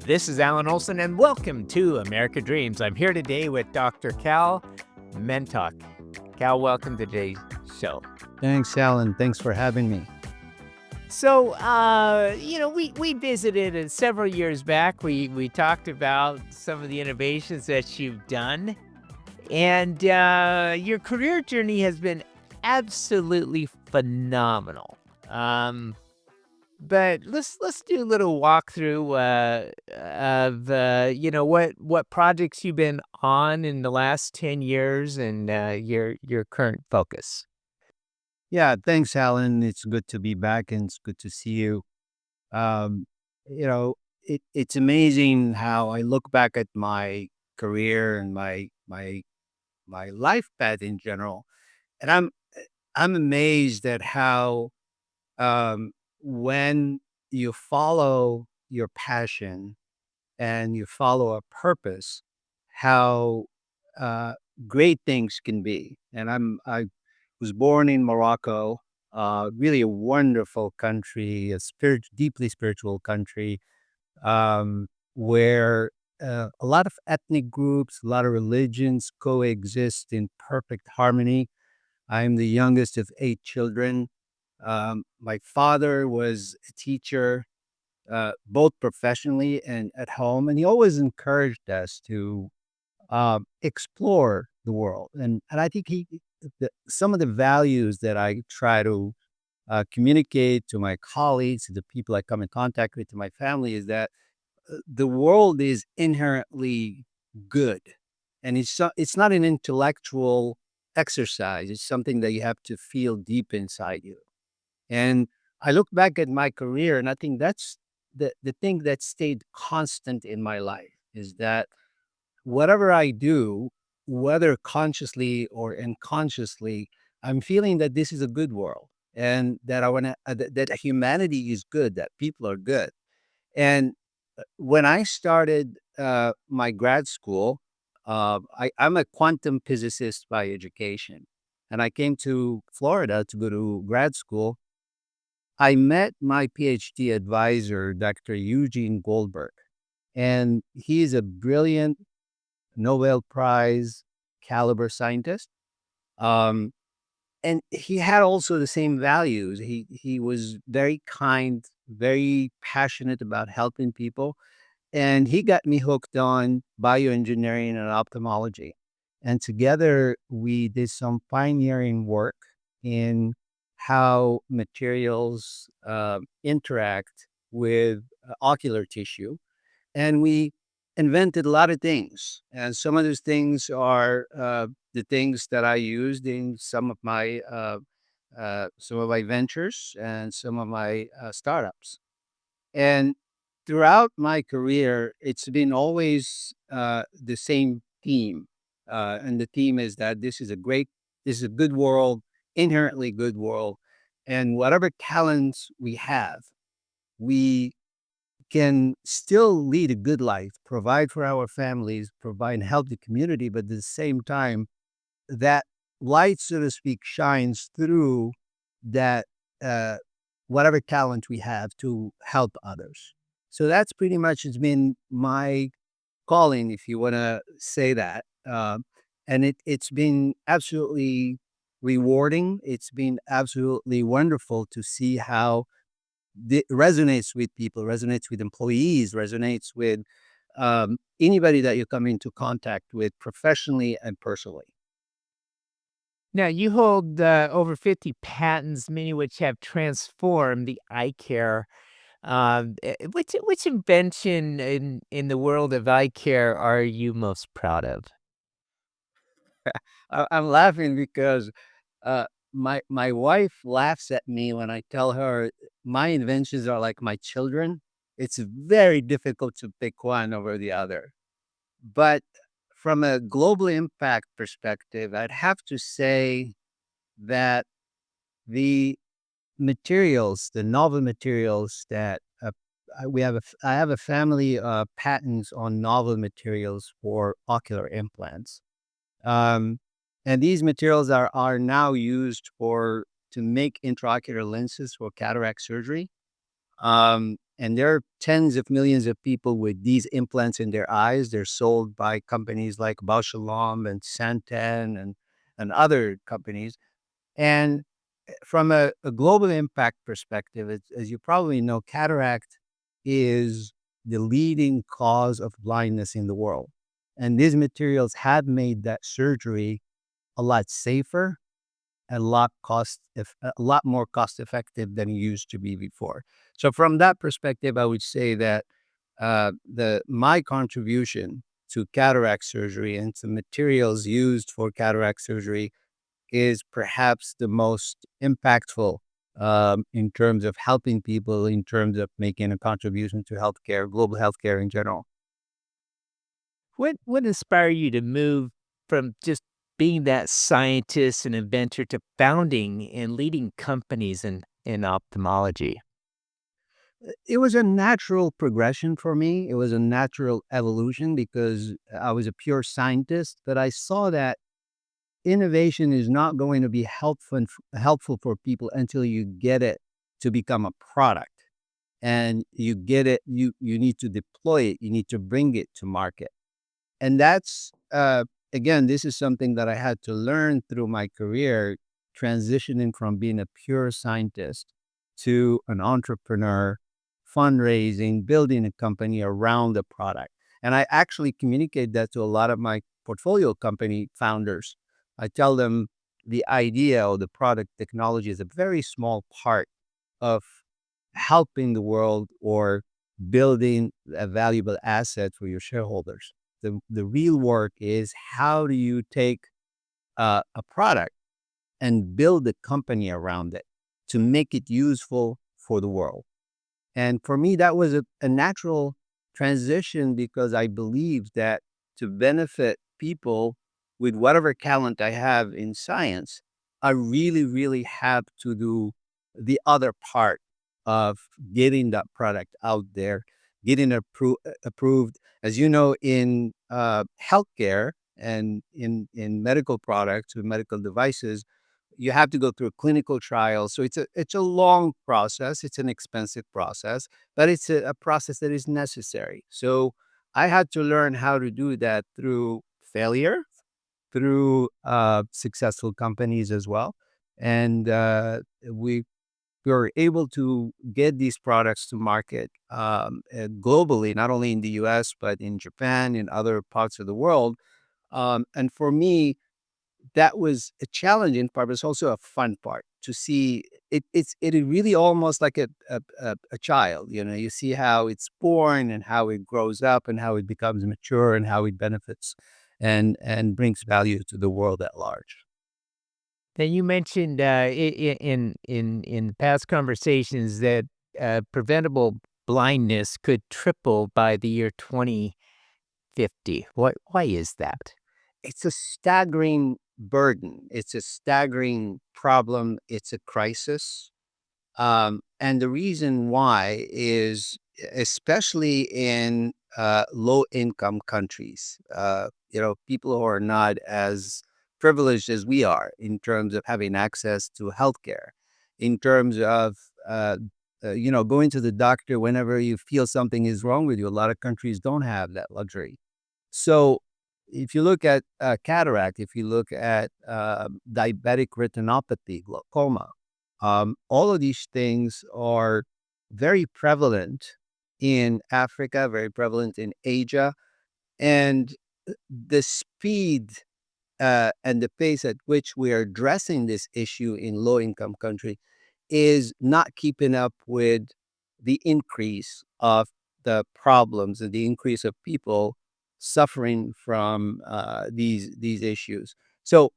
This is Alan Olson, and welcome to America Dreams. I'm here today with Dr. Kal Mentak. Kal, welcome to today's show. Thanks, Alan. Thanks for having me. So, we visited several years back. We talked about some of the innovations that you've done, and your career journey has been absolutely phenomenal. But let's do a little walkthrough of what projects you've been on in the last 10 years and your current focus. Yeah, thanks, Alan. It's good to be back and it's good to see you. Um, it's amazing how I look back at my career and my life path in general, and I'm amazed at how um, when you follow your passion and you follow a purpose, how uh, great things can be. And I was born in Morocco, really a wonderful country, deeply spiritual country, where a lot of ethnic groups, a lot of religions coexist in perfect harmony. I'm the youngest of 8 children. My father was a teacher, both professionally and at home, and he always encouraged us to explore the world. And I think some of the values that I try to communicate to my colleagues, to the people I come in contact with, to my family, is that the world is inherently good, and it's not an intellectual exercise. It's something that you have to feel deep inside you. And I look back at my career, and I think that's the thing that stayed constant in my life is that whatever I do, whether consciously or unconsciously, I'm feeling that this is a good world and that I want to that humanity is good, that people are good. And when I started my grad school, I'm a quantum physicist by education, and I came to Florida to go to grad school. I met my PhD advisor, Dr. Eugene Goldberg, and he is a brilliant Nobel Prize caliber scientist. Um, and he had also the same values. He was very kind, very passionate about helping people, and he got me hooked on bioengineering and ophthalmology. And together we did some pioneering work in how materials interact with ocular tissue. And we invented a lot of things. And some of those things are the things that I used in some of my ventures and some of my startups. And throughout my career, it's been always the same theme. And the theme is that this is a good world, inherently good world. And whatever talents we have, we can still lead a good life, provide for our families, provide help the community, but at the same time, that light, so to speak, shines through that uh, whatever talent we have to help others. So that's pretty much has been my calling, if you want to say that. And it's been absolutely rewarding. It's been absolutely wonderful to see how resonates with people, resonates with employees, resonates with anybody that you come into contact with professionally and personally. Now, you hold over 50 patents, many of which have transformed the eye care. Which invention in the world of eye care are you most proud of? I'm laughing because uh, my wife laughs at me when I tell her my inventions are like my children. It's very difficult to pick one over the other. But from a global impact perspective, I'd have to say that the materials, the novel materials that I have a family of patents on novel materials for ocular implants. Um, and these materials are now used to make intraocular lenses for cataract surgery. And there are tens of millions of people with these implants in their eyes. They're sold by companies like Bausch and Santen and other companies. And from a global impact perspective, as you probably know, cataract is the leading cause of blindness in the world. And these materials have made that surgery a lot safer, a lot more cost effective than it used to be before. So from that perspective, I would say that the my contribution to cataract surgery and to materials used for cataract surgery is perhaps the most impactful in terms of helping people, in terms of making a contribution to healthcare, global healthcare in general. What inspired you to move from just being that scientist and inventor to founding and leading companies in ophthalmology? It was a natural progression for me. It was a natural evolution because I was a pure scientist, but I saw that innovation is not going to be helpful for people until you get it to become a product. And you get it, you need to deploy it, you need to bring it to market. And that's again, this is something that I had to learn through my career, transitioning from being a pure scientist to an entrepreneur, fundraising, building a company around the product. And I actually communicate that to a lot of my portfolio company founders. I tell them the idea or the product technology is a very small part of helping the world or building a valuable asset for your shareholders. The real work is, how do you take a product and build a company around it to make it useful for the world? And for me, that was a natural transition because I believe that to benefit people with whatever talent I have in science, I really, really have to do the other part of getting that product out there, getting approved. As you know, in healthcare and in medical products with medical devices, you have to go through a clinical trial. So it's a long process. It's an expensive process, but it's a process that is necessary. So I had to learn how to do that through failure, through successful companies as well. And we were able to get these products to market globally, not only in the US, but in Japan, in other parts of the world. And for me, that was a challenging part, but it's also a fun part to see. It is really almost like a child. You know, you see how it's born and how it grows up and how it becomes mature and how it benefits and brings value to the world at large. Then you mentioned in past conversations that preventable blindness could triple by the year 2050. Why is that? It's a staggering burden. It's a staggering problem. It's a crisis. And the reason why is, especially in low income countries, people who are not as privileged as we are in terms of having access to healthcare, in terms of, going to the doctor whenever you feel something is wrong with you. A lot of countries don't have that luxury. So if you look at cataract, if you look at diabetic retinopathy, glaucoma, all of these things are very prevalent in Africa, very prevalent in Asia, and the speed and the pace at which we are addressing this issue in low-income country is not keeping up with the increase of the problems and the increase of people suffering from these issues. So,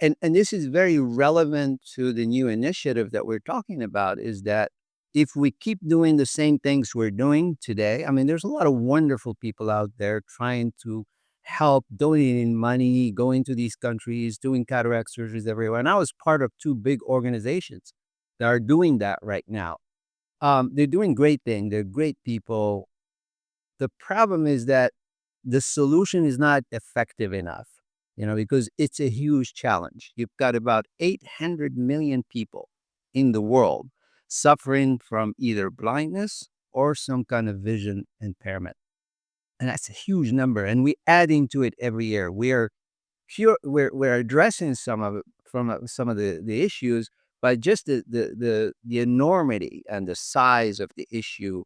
and this is very relevant to the new initiative that we're talking about, is that if we keep doing the same things we're doing today, I mean, there's a lot of wonderful people out there trying to help, donating money, going to these countries, doing cataract surgeries everywhere. And I was part of two big organizations that are doing that right now. They're doing great things. They're great people. The problem is that the solution is not effective enough, because it's a huge challenge. You've got about 800 million people in the world suffering from either blindness or some kind of vision impairment. And that's a huge number. And we're adding to it every year. We're addressing some of it from some of the issues, but just the enormity and the size of the issue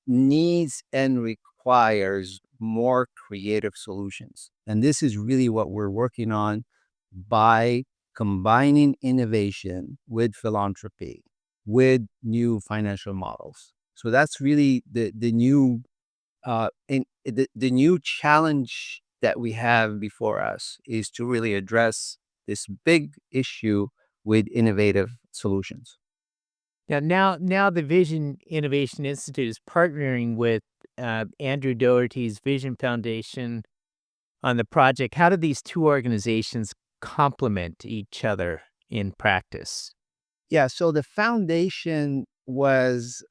needs and requires more creative solutions. And this is really what we're working on by combining innovation with philanthropy, with new financial models. So that's really the new the new challenge that we have before us is to really address this big issue with innovative solutions. Now the Vision Innovation Institute is partnering with Andrew Doherty's Vision Foundation on the project. How do these two organizations complement each other in practice? Yeah, so the foundation was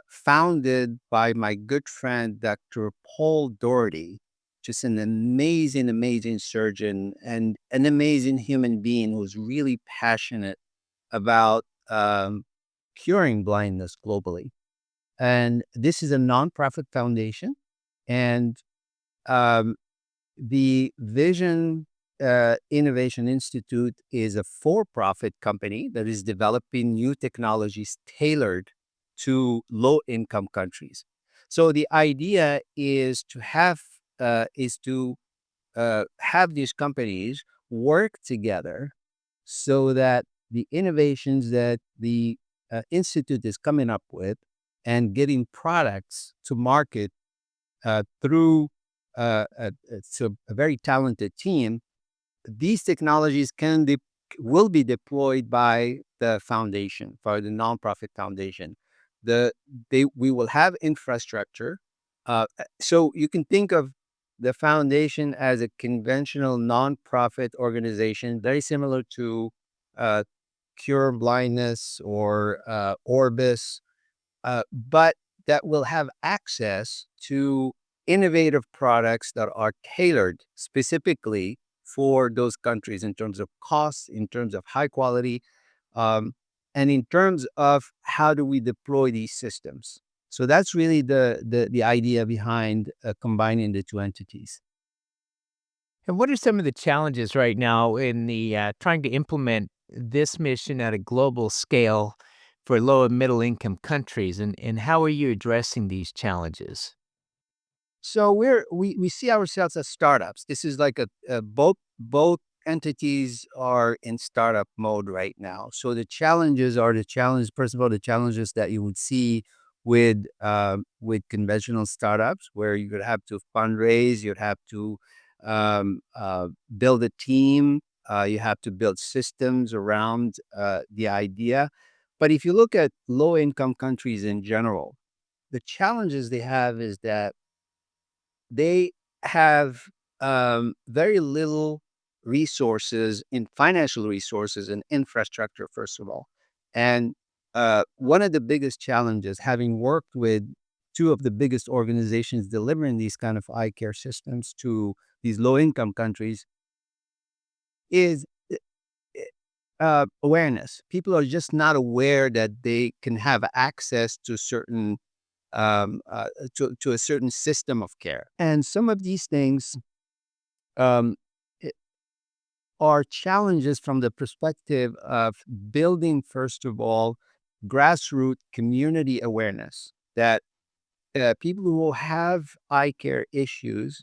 founded by my good friend, Dr. Paul Doherty, just an amazing, amazing surgeon and an amazing human being who's really passionate about curing blindness globally. And this is a nonprofit foundation. And um, the Vision Innovation Institute is a for profit company that is developing new technologies tailored to low income countries. So the idea is to have these companies work together so that the innovations that the institute is coming up with and getting products to market through it's a very talented team. These technologies will be deployed by the foundation, by the nonprofit foundation. The we will have infrastructure. So you can think of the foundation as a conventional nonprofit organization, very similar to uh, Cure Blindness or Orbis, but that will have access to innovative products that are tailored specifically for those countries in terms of cost, in terms of high quality, um, and in terms of how do we deploy these systems. So that's really the idea behind combining the two entities. And what are some of the challenges right now in the trying to implement this mission at a global scale for low and middle income countries? And how are you addressing these challenges? So we see ourselves as startups. This is like both entities are in startup mode right now. So the challenges are the challenge. First of all, the challenges that you would see with conventional startups, where you would have to fundraise, you'd have to build a team, you have to build systems around the idea. But if you look at low income countries in general, the challenges they have is that they have very little resources in financial resources and infrastructure, first of all. And one of the biggest challenges, having worked with two of the biggest organizations delivering these kind of eye care systems to these low income countries, is awareness. People are just not aware that they can have access to certain to a certain system of care. And some of these things um, i- are challenges from the perspective of building, first of all, grassroots community awareness that people who have eye care issues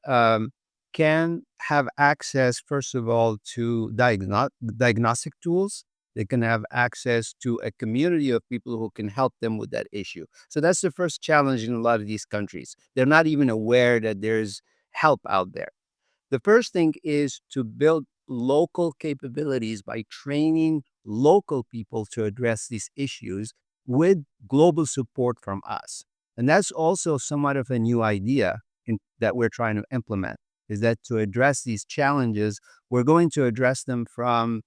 um, can have access, first of all, to diagnostic tools. They can have access to a community of people who can help them with that issue. So that's the first challenge in a lot of these countries. They're not even aware that there's help out there. The first thing is to build local capabilities by training local people to address these issues with global support from us. And that's also somewhat of a new idea that we're trying to implement, is that to address these challenges, we're going to address them from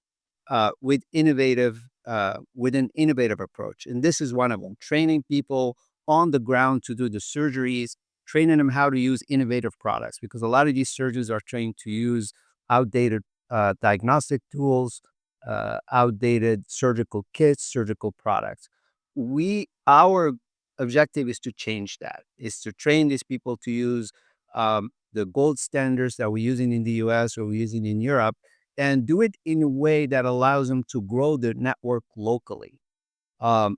with an innovative approach. And this is one of them: training people on the ground to do the surgeries, training them how to use innovative products, because a lot of these surgeons are trained to use outdated diagnostic tools, outdated surgical kits, surgical products. Our objective is to change that, is to train these people to use the gold standards that we're using in the US or we're using in Europe, and do it in a way that allows them to grow their network locally. Um,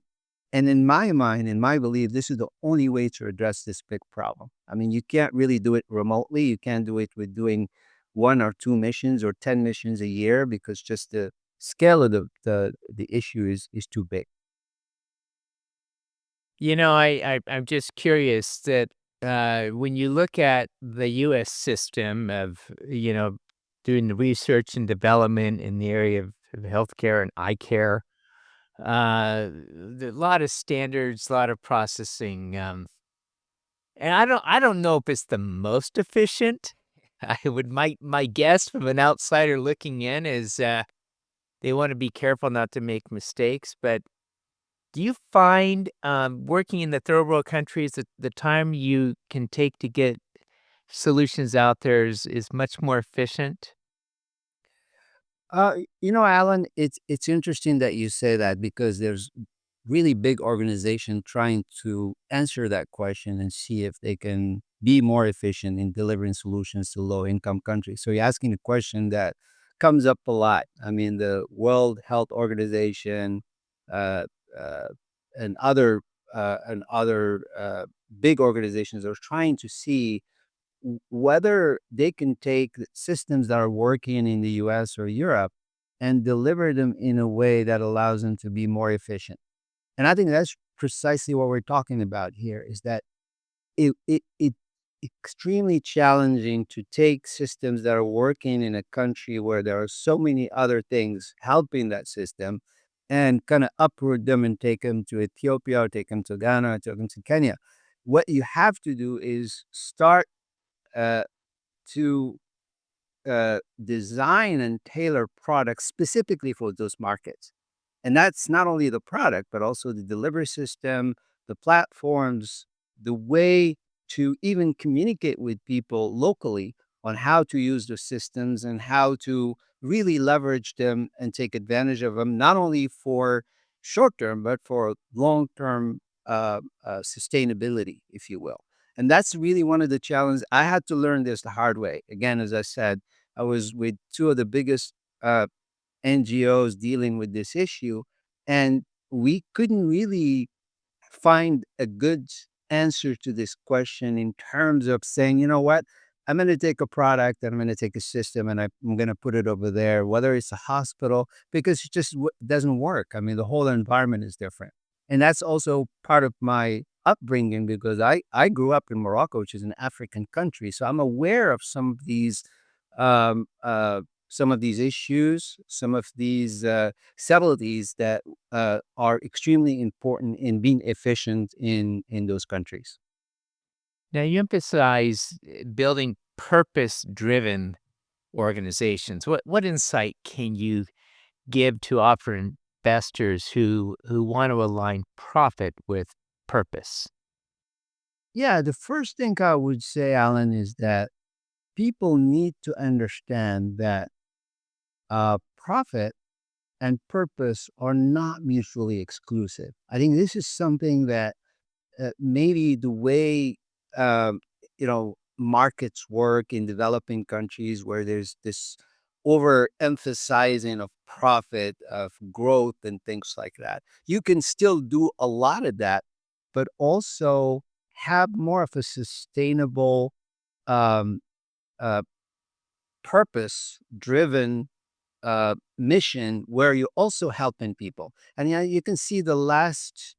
and in my mind, in my belief, this is the only way to address this big problem. I mean, you can't really do it remotely. You can't do it with doing one or two missions or 10 missions a year, because just the scale of the issue is too big. I'm just curious that when you look at the U.S. system of, doing the research and development in the area of healthcare and eye care, a lot of standards, a lot of processing, and I don't know if it's the most efficient. My guess from an outsider looking in is they want to be careful not to make mistakes, but do you find, working in the third world countries that the time you can take to get solutions out there is much more efficient? Alan, it's interesting that you say that, because there's really big organization trying to answer that question and see if they can be more efficient in delivering solutions to low income countries. So you're asking a question that comes up a lot. I mean, the World Health Organization, uh, uh, and other big organizations are trying to see whether they can take the systems that are working in the US or Europe and deliver them in a way that allows them to be more efficient. And I think that's precisely what we're talking about here, is that it extremely challenging to take systems that are working in a country where there are so many other things helping that system, and kind of uproot them and take them to Ethiopia, or take them to Ghana, or take them to Kenya. What you have to do is start uh, to design and tailor products specifically for those markets. And that's not only the product, but also the delivery system, the platforms, the way to even communicate with people locally on how to use the systems and how to really leverage them and take advantage of them, not only for short term, but for long term sustainability, if you will. And that's really one of the challenges. I had to learn this the hard way. Again, as I said, I was with two of the biggest uh, NGOs dealing with this issue, and we couldn't really find a good answer to this question in terms of saying, you know what, I'm going to take a product and I'm going to take a system and I'm going to put it over there, whether it's a hospital, because it just doesn't work. I mean, the whole environment is different. And that's also part of my upbringing, because I grew up in Morocco, which is an African country. So I'm aware of um, uh, some of these issues, some of these subtleties that are extremely important in being efficient in those countries. Now you emphasize building purpose-driven organizations. What insight can you give to offer investors who want to align profit with purpose? Yeah, the first thing I would say, Alan, is that people need to understand that profit and purpose are not mutually exclusive. I think this is something that maybe the way markets work in developing countries, where there's this overemphasizing of profit, of growth, and things like that. You can still do a lot of that, but also have more of a sustainable, um, uh, purpose driven mission, where you're also helping people. And yeah, you can see the last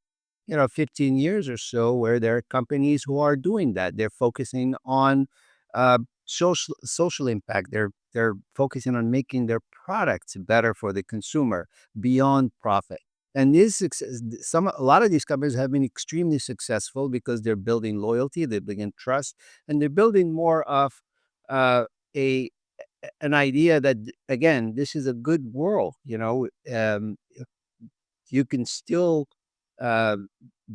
15 years or so, where there are companies who are doing that. They're focusing on social impact. They're focusing on making their products better for the consumer beyond profit. And a lot of these companies have been extremely successful because they're building loyalty, they're building trust, and they're building more of uh, a an idea that, again, this is a good world. You can still uh,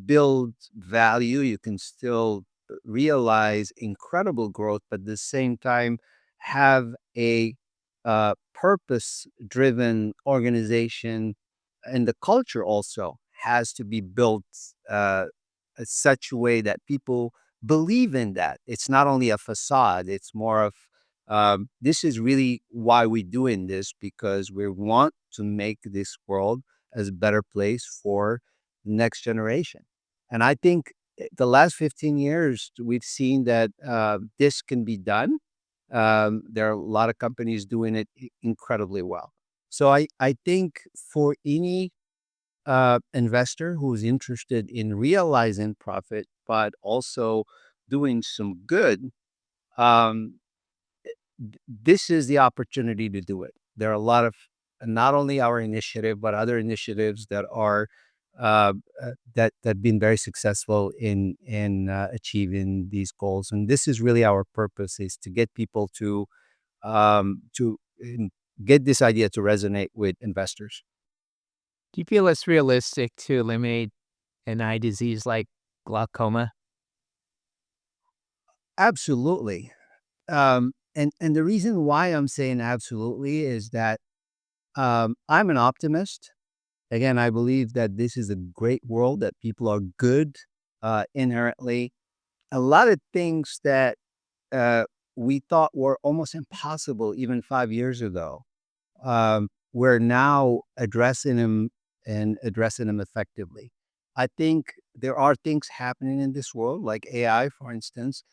build value, you can still realize incredible growth, but at the same time have a purpose driven organization. And the culture also has to be built uh, such a way that people believe in that. It's not only a facade, it's more of this is really why we're doing this because we want to make this world as a better place for the next generation. And I think the last 15 years, we've seen that this can be done. There are a lot of companies doing it incredibly well. So I think for any investor who's interested in realizing profit, but also doing some good, um, this is the opportunity to do it. There are a lot of not only our initiative, but other initiatives that are that have been very successful in achieving these goals. And this is really our purpose: is to get people to get this idea to resonate with investors. Do you feel it's realistic to eliminate an eye disease like glaucoma? Absolutely. And the reason why I'm saying absolutely is that I'm an optimist. Again, I believe that this is a great world, that people are good inherently. A lot of things that uh, we thought were almost impossible even 5 years ago, we're now addressing them and addressing them effectively. I think there are things happening in this world, like AI, for instance.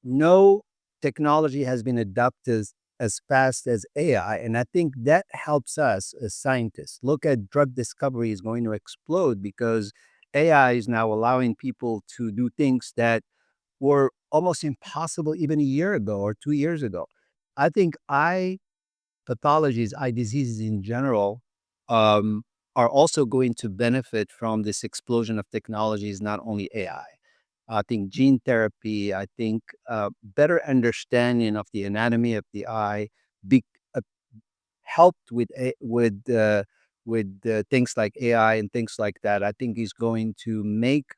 No technology has been adopted as fast as AI. And I think that helps us as scientists. Look at drug discovery is going to explode because AI is now allowing people to do things that were almost impossible even a year ago or 2 years ago. I think eye pathologies, eye diseases in general, are also going to benefit from this explosion of technologies, not only AI. I think gene therapy, I think better understanding of the anatomy of the eye be, uh, helped with things like AI and things like that. I think is going to make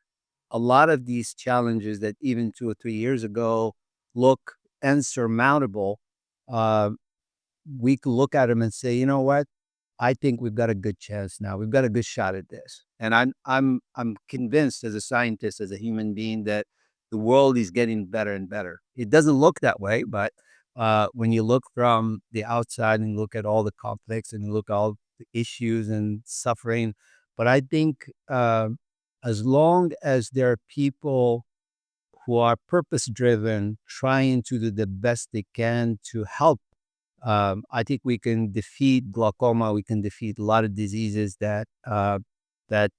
a lot of these challenges that even 2 or 3 years ago look insurmountable. Uh, we could look at them and say, you know what? I think we've got a good chance now. We've got a good shot at this. And I'm convinced as a scientist, as a human being, that the world is getting better and better. It doesn't look that way, but when you look from the outside and look at all the conflicts and you look at all the issues and suffering, but I think as long as there are people who are purpose driven, trying to do the best they can to help, I think we can defeat glaucoma. We can defeat a lot of diseases that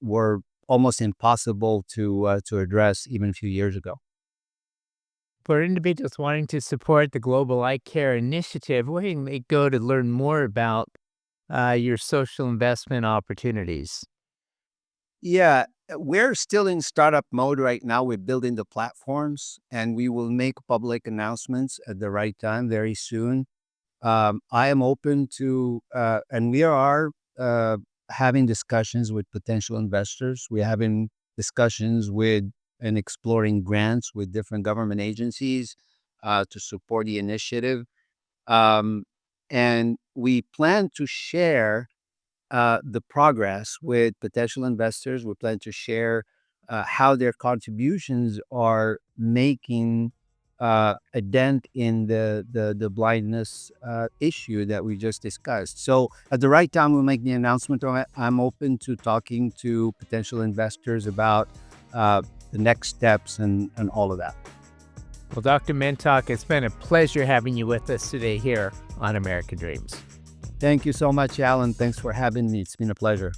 were almost impossible to address even a few years ago. For individuals wanting to support the Global Eye Care Initiative, where can they go to learn more about your social investment opportunities? Yeah, we're still in startup mode right now. We're building the platforms, and we will make public announcements at the right time very soon. I am open to, and we are having discussions with potential investors. We're having discussions with and exploring grants with different government agencies to support the initiative. Um, and we plan to share the progress with potential investors. We plan to share how their contributions are making a dent in the blindness issue that we just discussed. So at the right time, we'll make the announcement on it. I'm open to talking to potential investors about uh, the next steps and all of that. Well, Dr. Mentak, it's been a pleasure having you with us today here on American Dreams. Thank you so much, Alan. Thanks for having me. It's been a pleasure.